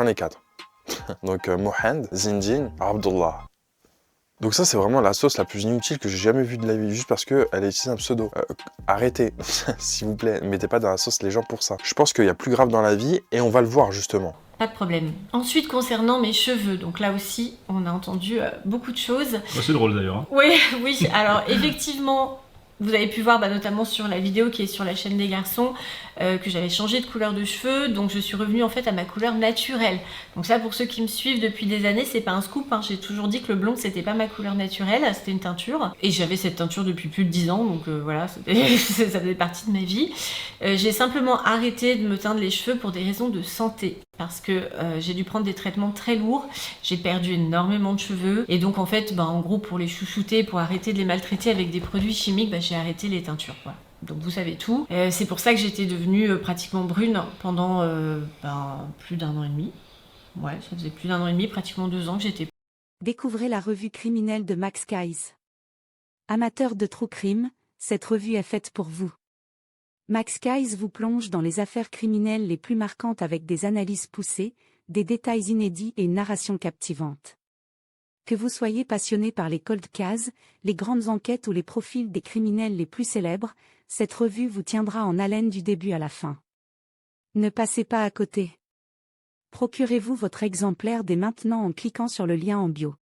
J'en ai 4. Donc Mohand, Zindine, Abdullah. Donc ça c'est vraiment la sauce la plus inutile que j'ai jamais vue de la vie, juste parce qu'elle a utilisé un pseudo. Arrêtez, s'il vous plaît, mettez pas dans la sauce les gens pour ça. Je pense qu'il y a plus grave dans la vie et on va le voir justement. Pas de problème. Ensuite, concernant mes cheveux, donc là aussi, on a entendu beaucoup de choses. Ouais, c'est drôle d'ailleurs. Hein. Oui, oui, alors effectivement, vous avez pu voir notamment sur la vidéo qui est sur la chaîne des garçons que j'avais changé de couleur de cheveux, donc je suis revenue en fait à ma couleur naturelle. Donc ça, pour ceux qui me suivent depuis des années, c'est pas un scoop, hein. J'ai toujours dit que le blond c'était pas ma couleur naturelle, c'était une teinture. Et j'avais cette teinture depuis plus de 10 ans, donc voilà, ça faisait partie de ma vie. J'ai simplement arrêté de me teindre les cheveux pour des raisons de santé. Parce que j'ai dû prendre des traitements très lourds, j'ai perdu énormément de cheveux, et donc en fait, en gros, pour les chouchouter, pour arrêter de les maltraiter avec des produits chimiques, j'ai arrêté les teintures, quoi. Donc vous savez tout. C'est pour ça que j'étais devenue pratiquement brune pendant plus d'1 an et demi. Ouais, ça faisait plus d'1 an et demi, pratiquement 2 ans que j'étais. Découvrez la revue criminelle de Max Guys. Amateur de true crime, cette revue est faite pour vous. Max Guys vous plonge dans les affaires criminelles les plus marquantes avec des analyses poussées, des détails inédits et une narration captivante. Que vous soyez passionné par les cold cases, les grandes enquêtes ou les profils des criminels les plus célèbres, cette revue vous tiendra en haleine du début à la fin. Ne passez pas à côté. Procurez-vous votre exemplaire dès maintenant en cliquant sur le lien en bio.